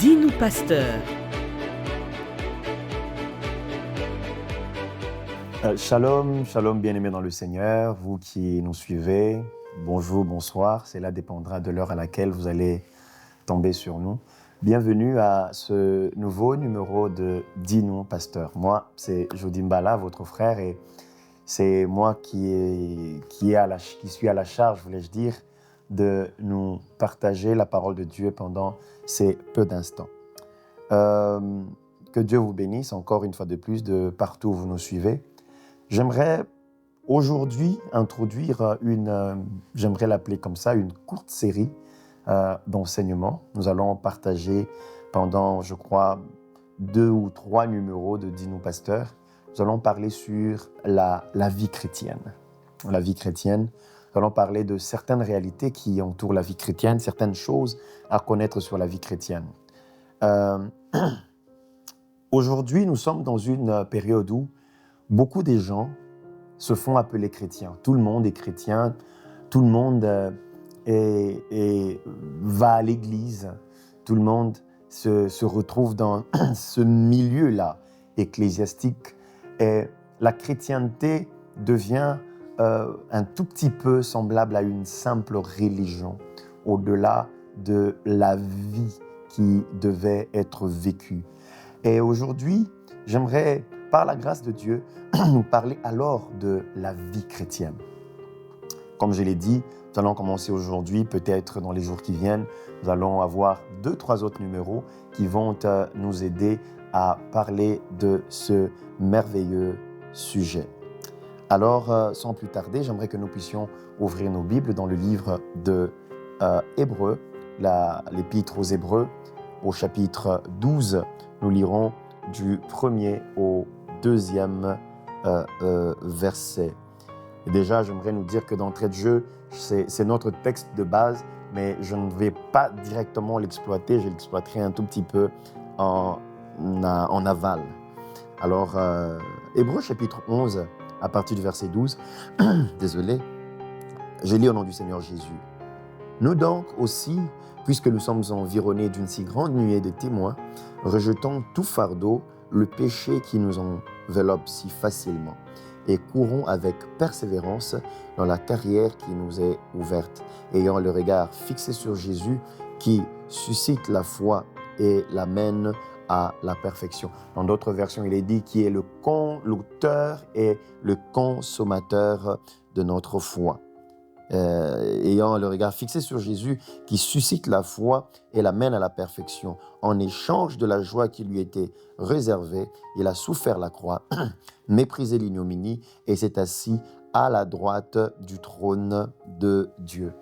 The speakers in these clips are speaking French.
Dis-nous, pasteur. Shalom, shalom bien-aimés dans le Seigneur, vous qui nous suivez, bonjour, bonsoir, cela dépendra de l'heure à laquelle vous allez tomber sur nous. Bienvenue à ce nouveau numéro de Dis-nous, pasteur. Moi, c'est Jody Mbala, votre frère, et c'est moi qui suis à la charge, voulais-je dire, de nous partager la parole de Dieu pendant ces peu d'instants. Que Dieu vous bénisse encore une fois de plus de partout où vous nous suivez. J'aimerais aujourd'hui introduire j'aimerais l'appeler comme ça, une courte série d'enseignements. Nous allons partager pendant, je crois, 2 ou 3 numéros de Dis-nous Pasteur. Nous allons parler sur la vie chrétienne. La vie chrétienne. Nous allons parler de certaines réalités qui entourent la vie chrétienne, certaines choses à connaître sur la vie chrétienne. Aujourd'hui, nous sommes dans une période où beaucoup de gens se font appeler chrétiens. Tout le monde est chrétien, tout le monde va à l'église, tout le monde se retrouve dans ce milieu-là ecclésiastique. Et la chrétienté devient un tout petit peu semblable à une simple religion, au-delà de la vie qui devait être vécue. Et aujourd'hui, j'aimerais, par la grâce de Dieu, nous parler alors de la vie chrétienne. Comme je l'ai dit, nous allons commencer aujourd'hui, peut-être dans les jours qui viennent, nous allons avoir 2-3 autres numéros qui vont nous aider à parler de ce merveilleux sujet. Alors, sans plus tarder, j'aimerais que nous puissions ouvrir nos Bibles dans le livre de Hébreux, l'épître aux Hébreux, au chapitre 12. Nous lirons du 1er au 2e verset. Et déjà, j'aimerais nous dire que d'entrée de jeu, c'est notre texte de base, mais je ne vais pas directement l'exploiter, je l'exploiterai un tout petit peu en aval. Alors, Hébreux chapitre 11, à partir du verset 12, désolé, je lis au nom du Seigneur Jésus. Nous donc aussi, puisque nous sommes environnés d'une si grande nuée de témoins, rejetons tout fardeau, le péché qui nous enveloppe si facilement, et courons avec persévérance dans la carrière qui nous est ouverte, ayant le regard fixé sur Jésus qui suscite la foi et l'amène à la perfection. Dans d'autres versions, il est dit qui est l'auteur et le consommateur de notre foi. Ayant le regard fixé sur Jésus qui suscite la foi et l'amène à la perfection. En échange de la joie qui lui était réservée, il a souffert la croix, méprisé l'ignominie et s'est assis à la droite du trône de Dieu.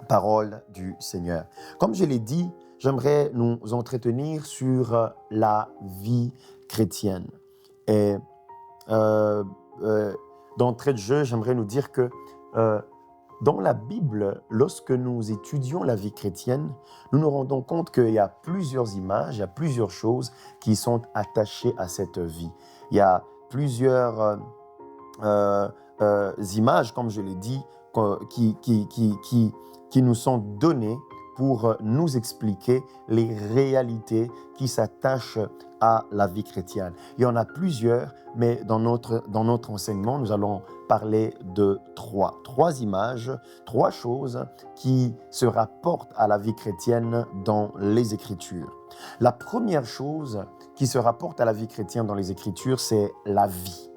Parole du Seigneur. Comme je l'ai dit, j'aimerais nous entretenir sur la vie chrétienne. Et d'entrée de jeu, j'aimerais nous dire que dans la Bible, lorsque nous étudions la vie chrétienne, nous nous rendons compte qu'il y a plusieurs images, il y a plusieurs choses qui sont attachées à cette vie. Il y a plusieurs images, comme je l'ai dit, qui nous sont données pour nous expliquer les réalités qui s'attachent à la vie chrétienne. Il y en a plusieurs, mais dans notre enseignement, nous allons parler de 3 images, 3 choses qui se rapportent à la vie chrétienne dans les Écritures. La première chose qui se rapporte à la vie chrétienne dans les Écritures, c'est la vie.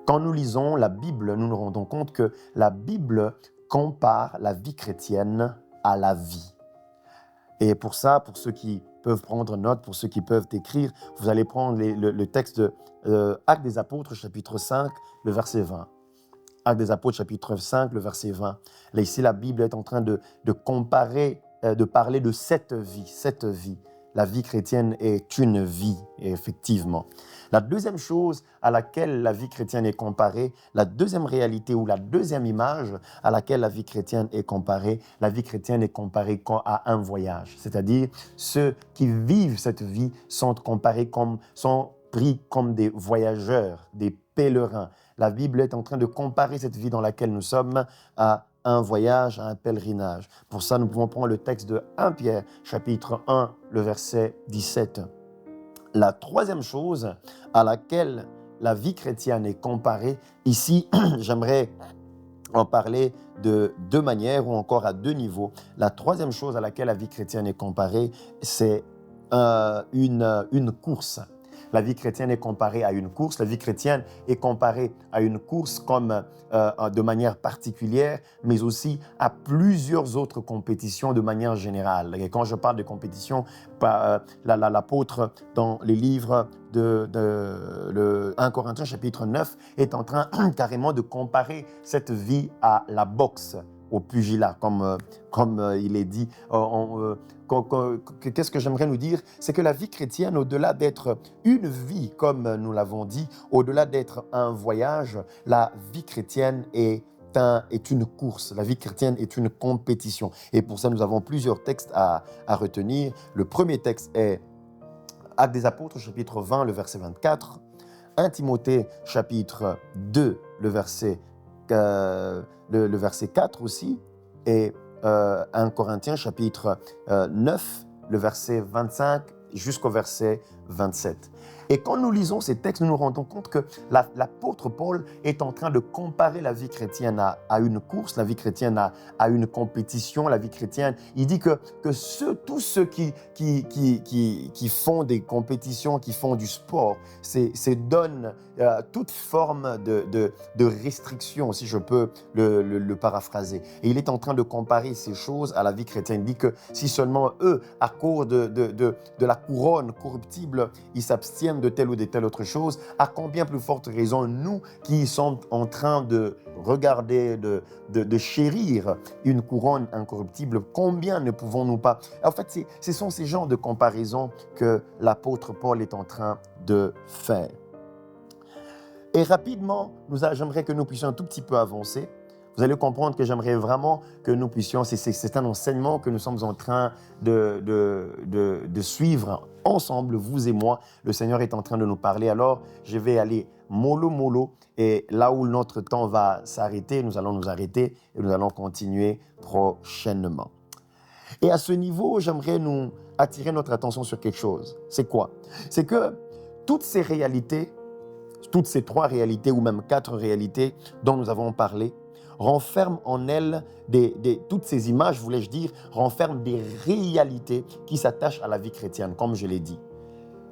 Quand nous lisons la Bible, nous nous rendons compte que la Bible compare la vie chrétienne à la vie. Et pour ça, pour ceux qui peuvent prendre note, pour ceux qui peuvent écrire, vous allez prendre le texte de Actes des Apôtres, chapitre 5, le verset 20. Actes des Apôtres, chapitre 5, le verset 20. Là, ici, la Bible est en train de comparer, de parler de cette vie. La vie chrétienne est une vie, effectivement. La deuxième chose à laquelle la vie chrétienne est comparée, la deuxième réalité ou la deuxième image à laquelle la vie chrétienne est comparée à un voyage. C'est-à-dire, ceux qui vivent cette vie sont pris comme des voyageurs, des pèlerins. La Bible est en train de comparer cette vie dans laquelle nous sommes à un voyage, à un pèlerinage. Pour ça, nous pouvons prendre le texte de 1 Pierre, chapitre 1, le verset 17. La troisième chose à laquelle la vie chrétienne est comparée, ici, j'aimerais en parler de deux manières ou encore à deux niveaux. La troisième chose à laquelle la vie chrétienne est comparée, c'est une course. La vie chrétienne est comparée à une course. La vie chrétienne est comparée à une course comme de manière particulière, mais aussi à plusieurs autres compétitions de manière générale. Et quand je parle de compétition, l'apôtre dans les livres de 1 Corinthiens chapitre 9 est en train carrément de comparer cette vie à la boxe, au pugilat, comme il est dit. Qu'est-ce que j'aimerais nous dire? C'est que la vie chrétienne, au-delà d'être une vie, comme nous l'avons dit, au-delà d'être un voyage, la vie chrétienne est une course. La vie chrétienne est une compétition. Et pour ça, nous avons plusieurs textes à retenir. Le premier texte est Actes des Apôtres, chapitre 20, le verset 24. 1 Timothée, chapitre 2, le verset 4 aussi. Et 1 Corinthiens, chapitre 9, le verset 25 jusqu'au verset 27. Et quand nous lisons ces textes, nous nous rendons compte que l'apôtre Paul est en train de comparer la vie chrétienne à une course, la vie chrétienne à une compétition, la vie chrétienne. Il dit que tous ceux qui font des compétitions, qui font du sport, se donnent toute forme de restriction, si je peux le paraphraser. Et il est en train de comparer ces choses à la vie chrétienne. Il dit que si seulement eux, à cause de la couronne corruptible, ils s'abstiennent de telle ou de telle autre chose, à combien plus forte raison nous qui sommes en train de regarder, de chérir une couronne incorruptible, combien ne pouvons-nous pas... En fait, ce sont ces genres de comparaisons que l'apôtre Paul est en train de faire. Et rapidement, j'aimerais que nous puissions un tout petit peu avancer. Vous allez comprendre que j'aimerais vraiment que nous puissions, c'est un enseignement que nous sommes en train de suivre ensemble, vous et moi. Le Seigneur est en train de nous parler. Alors, je vais aller mollo, et là où notre temps va s'arrêter, nous allons nous arrêter et nous allons continuer prochainement. Et à ce niveau, j'aimerais nous attirer notre attention sur quelque chose. C'est quoi? C'est que toutes ces réalités, toutes ces 3 réalités ou même 4 réalités dont nous avons parlé, renferment en elles, toutes ces images, voulais-je dire, renferment des réalités qui s'attachent à la vie chrétienne, comme je l'ai dit.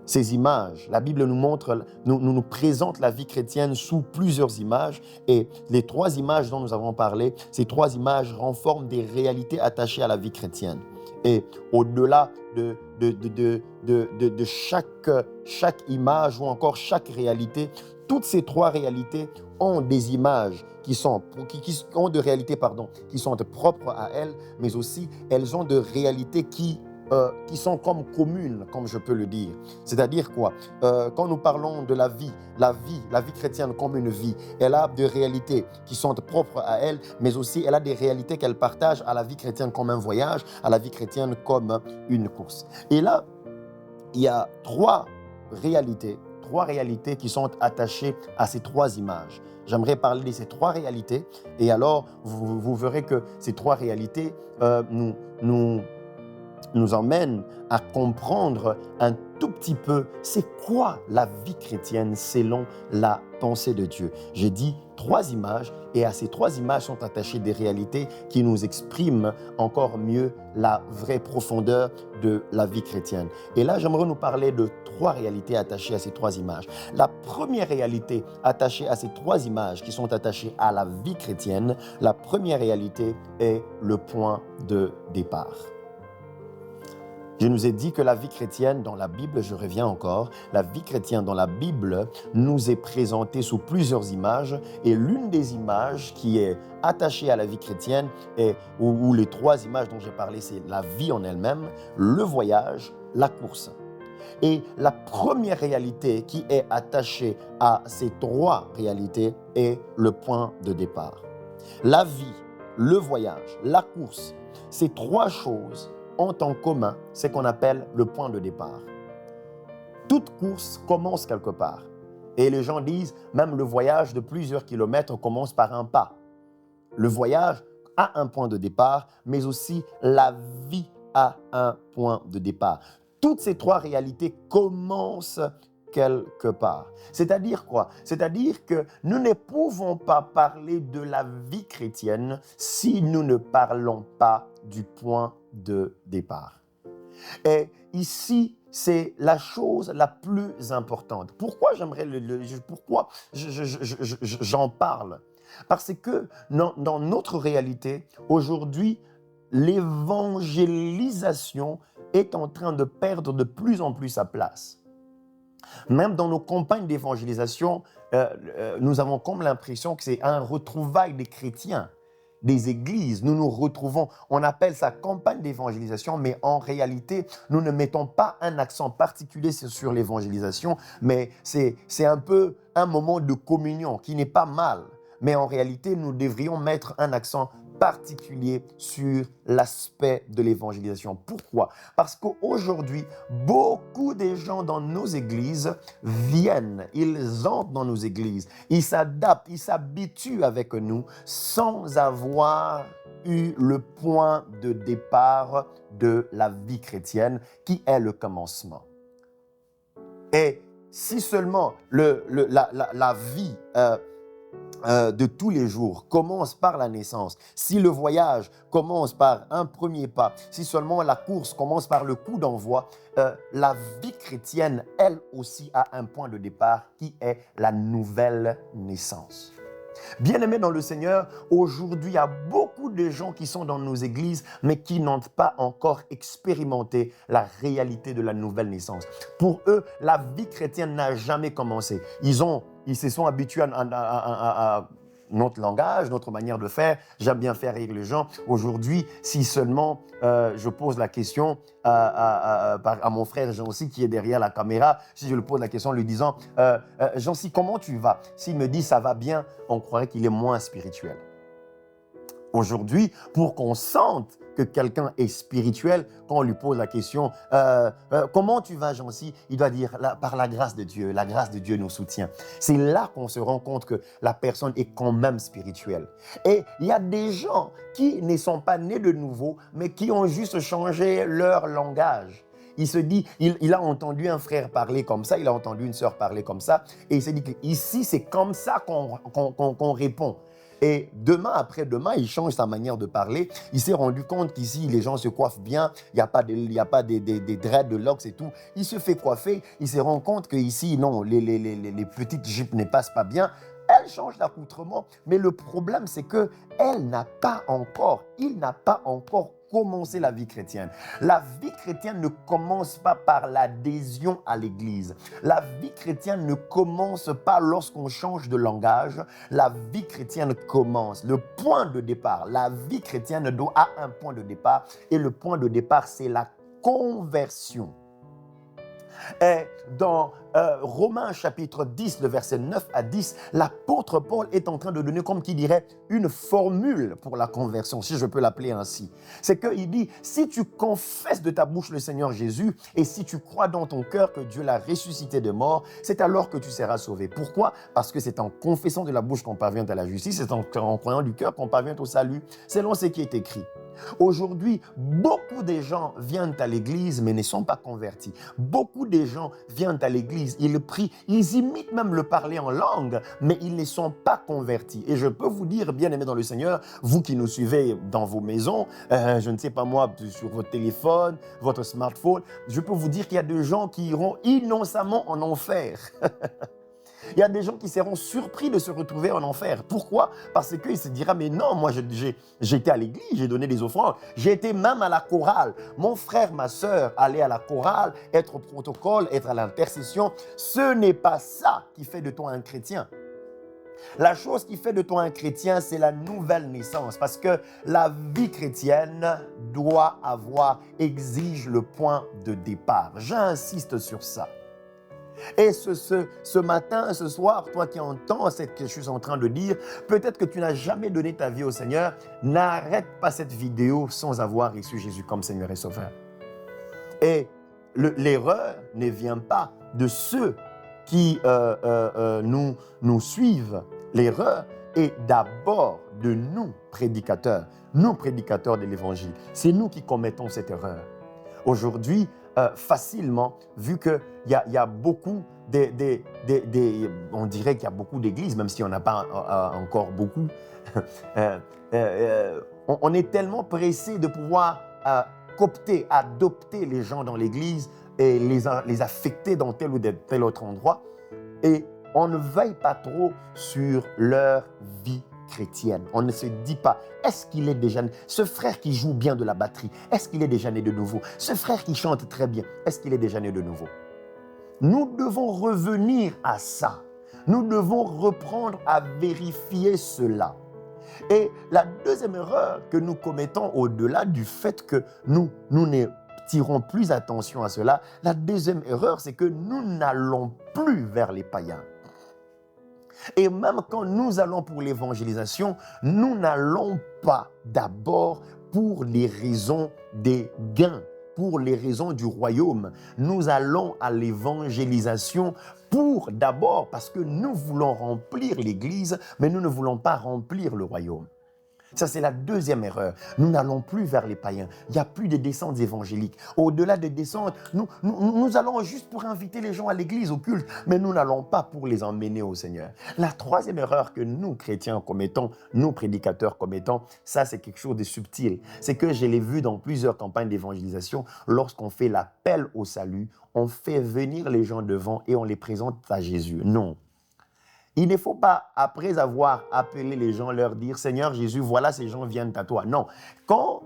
Ces images, la Bible nous présente la vie chrétienne sous plusieurs images, et les 3 images dont nous avons parlé, ces 3 images renforment des réalités attachées à la vie chrétienne. Et au-delà de chaque image ou encore chaque réalité, toutes ces 3 réalités ont des images qui ont de réalités qui sont propres à elles, mais aussi elles ont de réalités qui sont comme communes, comme je peux le dire. C'est-à-dire quoi? Quand nous parlons de la vie chrétienne comme une vie, elle a des réalités qui sont propres à elle, mais aussi elle a des réalités qu'elle partage à la vie chrétienne comme un voyage, à la vie chrétienne comme une course. Et là, il y a 3 réalités qui sont attachées à ces 3 images. J'aimerais parler de ces 3 réalités, et alors vous verrez que ces 3 réalités nous emmènent à comprendre un tout petit peu c'est quoi la vie chrétienne selon la pensée de Dieu. J'ai dit 3 images, et à ces 3 images sont attachées des réalités qui nous expriment encore mieux la vraie profondeur de la vie chrétienne. Et là, j'aimerais nous parler de 3 réalités attachées à ces 3 images. La première réalité attachée à ces 3 images qui sont attachées à la vie chrétienne, la première réalité est le point de départ. Je nous ai dit que la vie chrétienne dans la Bible, je reviens encore, la vie chrétienne dans la Bible nous est présentée sous plusieurs images, et l'une des images qui est attachée à la vie chrétienne, ou les 3 images dont j'ai parlé, c'est la vie en elle-même, le voyage, la course. Et la première réalité qui est attachée à ces 3 réalités est le point de départ. La vie, le voyage, la course, ces 3 choses ont en commun ce qu'on appelle le point de départ. Toute course commence quelque part. Et les gens disent, même le voyage de plusieurs kilomètres commence par un pas. Le voyage a un point de départ, mais aussi la vie a un point de départ. Toutes ces trois réalités commencent quelque part. C'est-à-dire quoi? C'est-à-dire que nous ne pouvons pas parler de la vie chrétienne si nous ne parlons pas du point de départ. Et ici, c'est la chose la plus importante. Pourquoi pourquoi j'en parle? Parce que dans notre réalité, aujourd'hui, l'évangélisation est en train de perdre de plus en plus sa place. Même dans nos campagnes d'évangélisation, nous avons comme l'impression que c'est un retrouvaille des chrétiens, des églises. Nous nous retrouvons, on appelle ça campagne d'évangélisation, mais en réalité, nous ne mettons pas un accent particulier sur l'évangélisation, mais c'est un peu un moment de communion qui n'est pas mal. Mais en réalité, nous devrions mettre un accent particulier sur l'aspect de l'évangélisation. Pourquoi? Parce qu'aujourd'hui, beaucoup de gens dans nos églises viennent, ils entrent dans nos églises, ils s'adaptent, ils s'habituent avec nous sans avoir eu le point de départ de la vie chrétienne qui est le commencement. Et si seulement la vie de tous les jours commence par la naissance, si le voyage commence par un premier pas, si seulement la course commence par le coup d'envoi, la vie chrétienne, elle aussi, a un point de départ qui est la nouvelle naissance. Bien-aimés dans le Seigneur, aujourd'hui, il y a beaucoup de gens qui sont dans nos églises, mais qui n'ont pas encore expérimenté la réalité de la nouvelle naissance. Pour eux, la vie chrétienne n'a jamais commencé. Ils se sont habitués à notre langage, notre manière de faire. J'aime bien faire rire les gens. Aujourd'hui, si seulement je pose la question à mon frère Jean-Cy qui est derrière la caméra, si je lui pose la question en lui disant « Jean-Cy, comment tu vas ?» S'il me dit « ça va bien », on croirait qu'il est moins spirituel. Aujourd'hui, pour qu'on sente que quelqu'un est spirituel, quand on lui pose la question « Comment tu vas, Jean-Cy ?» Il doit dire « Par la grâce de Dieu nous soutient. » C'est là qu'on se rend compte que la personne est quand même spirituelle. Et il y a des gens qui ne sont pas nés de nouveau, mais qui ont juste changé leur langage. Il se dit, il a entendu un frère parler comme ça, il a entendu une sœur parler comme ça, et il s'est dit qu'ici, c'est comme ça qu'on répond. Et demain après demain, il change sa manière de parler. Il s'est rendu compte qu'ici, les gens se coiffent bien. Il n'y a pas des dreads, de locks et tout. Il se fait coiffer. Il se rend compte qu'ici, non, les petites jupes ne passent pas bien. Elle change d'accoutrement. Mais le problème, c'est qu'il n'a pas encore commencé la vie chrétienne. La vie chrétienne ne commence pas par l'adhésion à l'Église. La vie chrétienne ne commence pas lorsqu'on change de langage. La vie chrétienne commence. Le point de départ, la vie chrétienne a un point de départ. Et le point de départ, c'est la conversion. Et dans Romains chapitre 10, le verset 9 à 10, l'apôtre Paul est en train de donner, comme qui dirait, une formule pour la conversion, si je peux l'appeler ainsi. C'est qu'il dit, si tu confesses de ta bouche le Seigneur Jésus et si tu crois dans ton cœur que Dieu l'a ressuscité de mort, c'est alors que tu seras sauvé. Pourquoi? Parce que c'est en confessant de la bouche qu'on parvient à la justice, c'est en croyant du cœur qu'on parvient au salut, selon ce qui est écrit. Aujourd'hui, beaucoup de gens viennent à l'église mais ne sont pas convertis. Beaucoup de gens viennent à l'église, ils prient, ils imitent même le parler en langue, mais ils ne sont pas convertis. Et je peux vous dire, bien-aimés dans le Seigneur, vous qui nous suivez dans vos maisons, je ne sais pas moi, sur votre téléphone, votre smartphone, je peux vous dire qu'il y a des gens qui iront innocemment en enfer. Il y a des gens qui seront surpris de se retrouver en enfer. Pourquoi? Parce qu'ils se diront, mais non, moi j'étais à l'église, j'ai donné des offrandes, j'ai été même à la chorale. Mon frère, ma sœur, aller à la chorale, être au protocole, être à l'intercession, ce n'est pas ça qui fait de toi un chrétien. La chose qui fait de toi un chrétien, c'est la nouvelle naissance. Parce que la vie chrétienne exige le point de départ. J'insiste sur ça. Et ce matin, ce soir, toi qui entends ce que je suis en train de dire, peut-être que tu n'as jamais donné ta vie au Seigneur, n'arrête pas cette vidéo sans avoir reçu Jésus comme Seigneur et Sauveur. Et l'erreur ne vient pas de ceux qui nous suivent. L'erreur est d'abord de nous, prédicateurs de l'Évangile. C'est nous qui commettons cette erreur. Aujourd'hui, facilement, vu qu'il y a beaucoup on dirait qu'il y a beaucoup d'églises, même si on n'a pas encore beaucoup, on est tellement pressé de pouvoir adopter les gens dans l'église et les affecter dans tel ou tel autre endroit, et on ne veille pas trop sur leur vie chrétienne. On ne se dit pas, est-ce qu'il est déjà né? Ce frère qui joue bien de la batterie, est-ce qu'il est déjà né de nouveau? Ce frère qui chante très bien, est-ce qu'il est déjà né de nouveau? Nous devons revenir à ça. Nous devons reprendre à vérifier cela. Et la deuxième erreur que nous commettons, au-delà du fait que nous ne tirons plus attention à cela, la deuxième erreur, c'est que nous n'allons plus vers les païens. Et même quand nous allons pour l'évangélisation, nous n'allons pas d'abord pour les raisons des gains, pour les raisons du royaume. Nous allons à l'évangélisation d'abord parce que nous voulons remplir l'Église, mais nous ne voulons pas remplir le royaume. Ça, c'est la deuxième erreur. Nous n'allons plus vers les païens. Il n'y a plus de descentes évangéliques. Au-delà des descentes, nous allons juste pour inviter les gens à l'église, au culte, mais nous n'allons pas pour les emmener au Seigneur. La troisième erreur que nous, chrétiens, commettons, nous, prédicateurs, commettons, ça, c'est quelque chose de subtil. C'est que je l'ai vu dans plusieurs campagnes d'évangélisation, lorsqu'on fait l'appel au salut, on fait venir les gens devant et on les présente à Jésus. Non. Il ne faut pas, après avoir appelé les gens, leur dire « Seigneur Jésus, voilà, ces gens viennent à toi ». Non. Quand,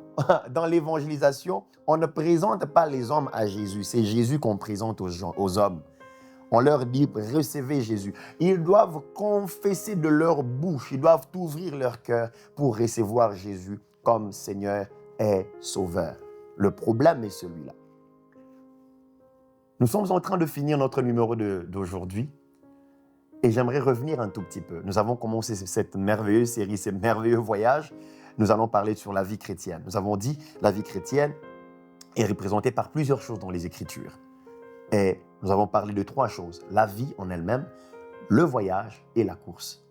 dans l'évangélisation, on ne présente pas les hommes à Jésus, c'est Jésus qu'on présente aux hommes. On leur dit « Recevez Jésus ». Ils doivent confesser de leur bouche, ils doivent ouvrir leur cœur pour recevoir Jésus comme Seigneur et Sauveur. Le problème est celui-là. Nous sommes en train de finir notre numéro d'aujourd'hui. Et j'aimerais revenir un tout petit peu. Nous avons commencé cette merveilleuse série, ce merveilleux voyage. Nous allons parler sur la vie chrétienne. Nous avons dit que la vie chrétienne est représentée par plusieurs choses dans les Écritures. Et nous avons parlé de trois choses. La vie en elle-même, le voyage et la course.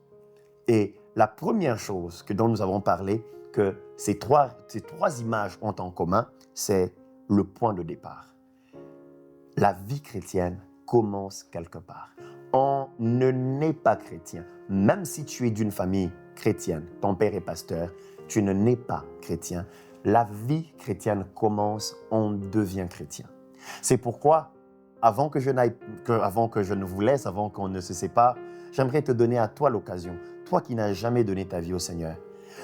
Et la première chose dont nous avons parlé, que ces trois images ont en commun, c'est le point de départ. La vie chrétienne commence quelque part. On ne naît pas chrétien. Même si tu es d'une famille chrétienne, ton père est pasteur, tu ne nais pas chrétien. La vie chrétienne commence, on devient chrétien. C'est pourquoi, avant que je ne vous laisse, avant qu'on ne se sépare, j'aimerais te donner à toi l'occasion, toi qui n'as jamais donné ta vie au Seigneur.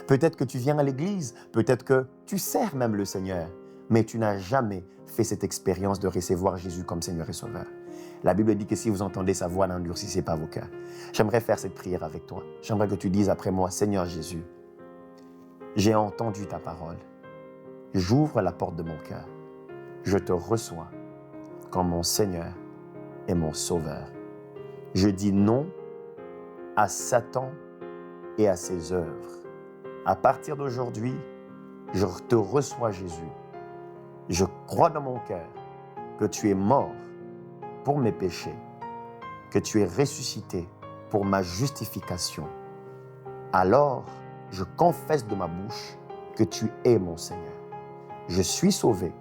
Peut-être que tu viens à l'église, peut-être que tu sers même le Seigneur, mais tu n'as jamais fait cette expérience de recevoir Jésus comme Seigneur et Sauveur. La Bible dit que si vous entendez sa voix, n'endurcissez pas vos cœurs. J'aimerais faire cette prière avec toi. J'aimerais que tu dises après moi, Seigneur Jésus, j'ai entendu ta parole. J'ouvre la porte de mon cœur. Je te reçois comme mon Seigneur et mon Sauveur. Je dis non à Satan et à ses œuvres. À partir d'aujourd'hui, je te reçois Jésus. Je crois dans mon cœur que tu es mort pour mes péchés, que tu es ressuscité pour ma justification. Alors, je confesse de ma bouche que tu es mon Seigneur. Je suis sauvé,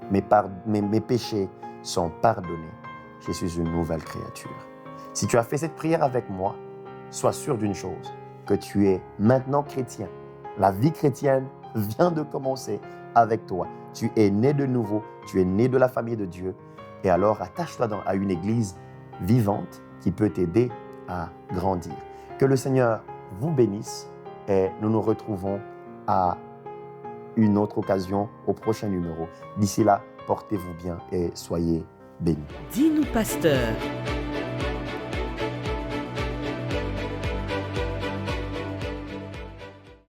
mes péchés sont pardonnés. Je suis une nouvelle créature. Si tu as fait cette prière avec moi, sois sûr d'une chose, que tu es maintenant chrétien. La vie chrétienne vient de commencer avec toi. Tu es né de nouveau, tu es né de la famille de Dieu. Et alors, attache-toi à une église vivante qui peut t'aider à grandir. Que le Seigneur vous bénisse et nous nous retrouvons à une autre occasion au prochain numéro. D'ici là, portez-vous bien et soyez bénis. Dis-nous, pasteur.